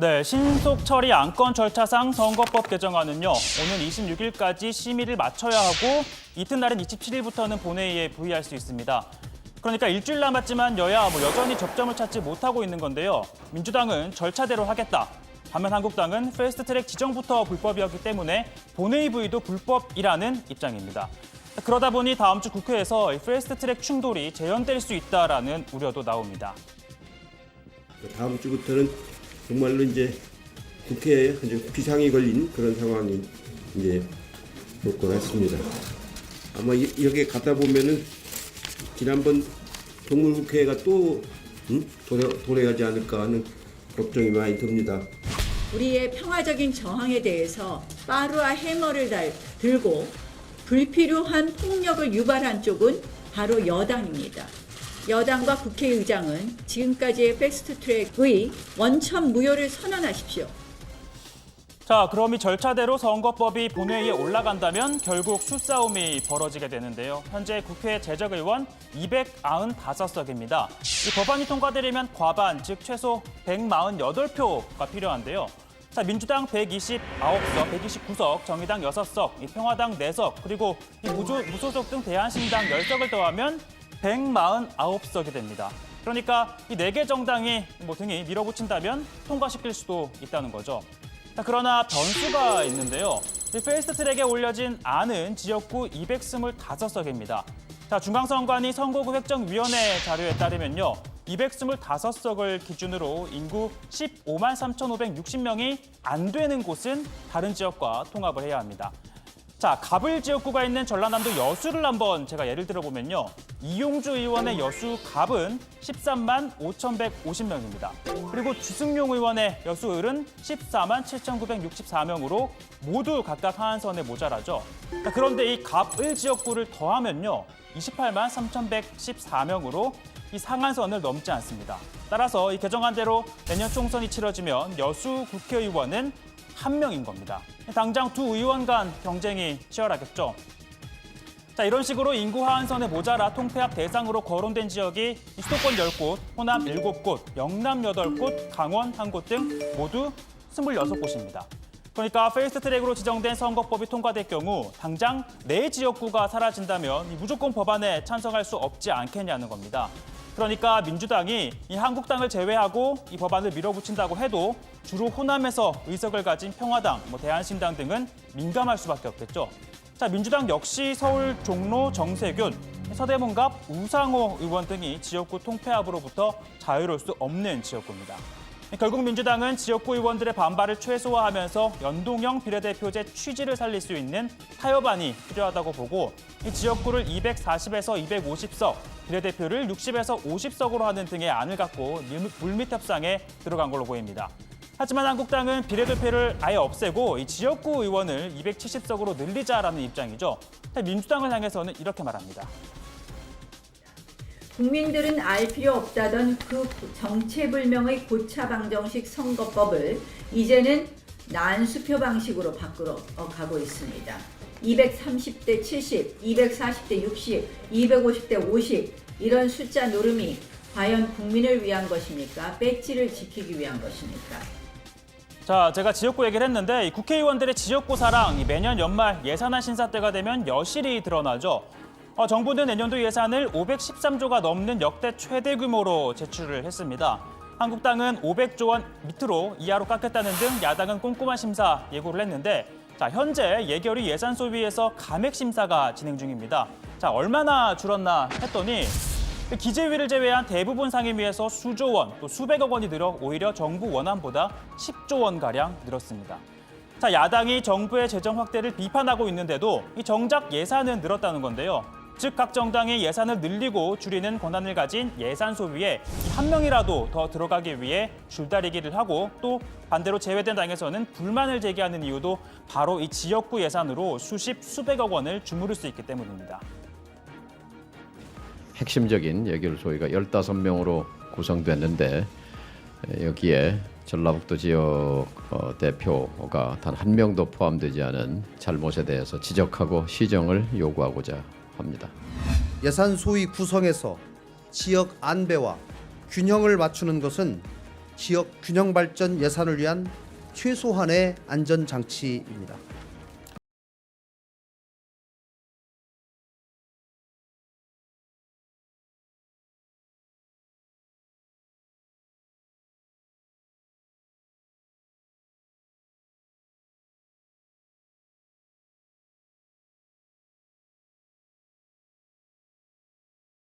네, 신속 처리 안건 절차상 선거법 개정안은요, 오는 26일까지 심의를 마쳐야 하고 이튿날인 27일부터는 본회의에 부의할 수 있습니다. 그러니까 일주일 남았지만 여야 여전히 접점을 찾지 못하고 있는 건데요. 민주당은 절차대로 하겠다. 반면 한국당은 패스트트랙 지정부터 불법이었기 때문에 본회의 부의도 불법이라는 입장입니다. 그러다 보니 다음 주 국회에서 패스트트랙 충돌이 재현될 수 있다라는 우려도 나옵니다. 다음 주부터는 정말로 이제 국회에 비상이 걸린 그런 상황이 이제 올 것 같습니다. 아마 이렇게 가다 보면은 지난번 동물국회가 또 도래하지 않을까 하는 걱정이 많이 듭니다. 우리의 평화적인 저항에 대해서 빠루와 해머를 들고 불필요한 폭력을 유발한 쪽은 바로 여당입니다. 여당과 국회의장은 지금까지의 패스트트랙의 원천 무효를 선언하십시오. 자, 그럼 이 절차대로 선거법이 본회의에 올라간다면 결국 수싸움이 벌어지게 되는데요. 현재 국회 재적의원 295석입니다. 이 법안이 통과되려면 과반, 즉 최소 148표가 필요한데요. 자, 민주당 129석, 129석, 정의당 6석, 평화당 4석, 그리고 무소속 등 대한신당 10석을 더하면 149석이 됩니다. 그러니까 이 4개 정당이 등이 밀어붙인다면 통과시킬 수도 있다는 거죠. 자, 그러나 변수가 있는데요. 이 패스트트랙에 올려진 안은 지역구 225석입니다. 자, 중앙선관위 선거구 획정위원회 자료에 따르면요. 225석을 기준으로 인구 15만 3,560명이 안 되는 곳은 다른 지역과 통합을 해야 합니다. 자, 갑을 지역구가 있는 전라남도 여수를 한번 제가 예를 들어보면요. 이용주 의원의 여수 갑은 13만 5,150명입니다. 그리고 주승용 의원의 여수을은 14만 7,964명으로 모두 각각 하한선에 모자라죠. 자, 그런데 이 갑을 지역구를 더하면요. 28만 3,114명으로 이 상한선을 넘지 않습니다. 따라서 이 개정안대로 내년 총선이 치러지면 여수 국회의원은 1명인 겁니다. 당장 두 의원 간 경쟁이 치열하겠죠. 자, 이런 식으로 인구 하한선에 모자라 통폐합 대상으로 거론된 지역이 수도권 10곳, 호남 7곳, 영남 8곳, 강원 1곳 등 모두 26곳입니다. 그러니까 패스트트랙으로 지정된 선거법이 통과될 경우 당장 4지역구가 사라진다면 무조건 법안에 찬성할 수 없지 않겠냐는 겁니다. 그러니까 민주당이 이 한국당을 제외하고 이 법안을 밀어붙인다고 해도 주로 호남에서 의석을 가진 평화당, 대한신당 등은 민감할 수밖에 없겠죠. 자, 민주당 역시 서울 종로 정세균, 서대문갑 우상호 의원 등이 지역구 통폐합으로부터 자유로울 수 없는 지역구입니다. 결국 민주당은 지역구 의원들의 반발을 최소화하면서 연동형 비례대표제 취지를 살릴 수 있는 타협안이 필요하다고 보고 이 지역구를 240에서 250석, 비례대표를 60에서 50석으로 하는 등의 안을 갖고 물밑 협상에 들어간 걸로 보입니다. 하지만 한국당은 비례대표를 아예 없애고 이 지역구 의원을 270석으로 늘리자라는 입장이죠. 민주당을 향해서는 이렇게 말합니다. 국민들은 알 필요 없다던 그 정체불명의 고차방정식 선거법을 이제는 난수표 방식으로 바꾸러 가고 있습니다. 230대 70, 240대 60, 250대 50 이런 숫자 노름이 과연 국민을 위한 것입니까? 배지를 지키기 위한 것입니까? 자, 제가 지역구 얘기를 했는데 국회의원들의 지역구 사랑 매년 연말 예산안 심사 때가 되면 여실히 드러나죠. 정부는 내년도 예산을 513조가 넘는 역대 최대 규모로 제출을 했습니다. 한국당은 500조 원 밑으로 이하로 깎겠다는 등 야당은 꼼꼼한 심사 예고를 했는데 자, 현재 예결위 예산 소위에서 감액 심사가 진행 중입니다. 자, 얼마나 줄었나 했더니 기재위를 제외한 대부분 상임위에서 수조 원, 또 수백억 원이 늘어 오히려 정부 원안보다 10조 원가량 늘었습니다. 자, 야당이 정부의 재정 확대를 비판하고 있는데도 이 정작 예산은 늘었다는 건데요. 즉, 각 정당이 예산을 늘리고 줄이는 권한을 가진 예산 소위에 한 명이라도 더 들어가기 위해 줄다리기를 하고 또 반대로 제외된 당에서는 불만을 제기하는 이유도 바로 이 지역구 예산으로 수백억 원을 주무를 수 있기 때문입니다. 핵심적인 예결 소위가 15명으로 구성됐는데 여기에 전라북도 지역 대표가 단 한 명도 포함되지 않은 잘못에 대해서 지적하고 시정을 요구하고자 합니다. 예산 소위 구성에서 지역 안배와 균형을 맞추는 것은 지역 균형 발전 예산을 위한 최소한의 안전 장치입니다.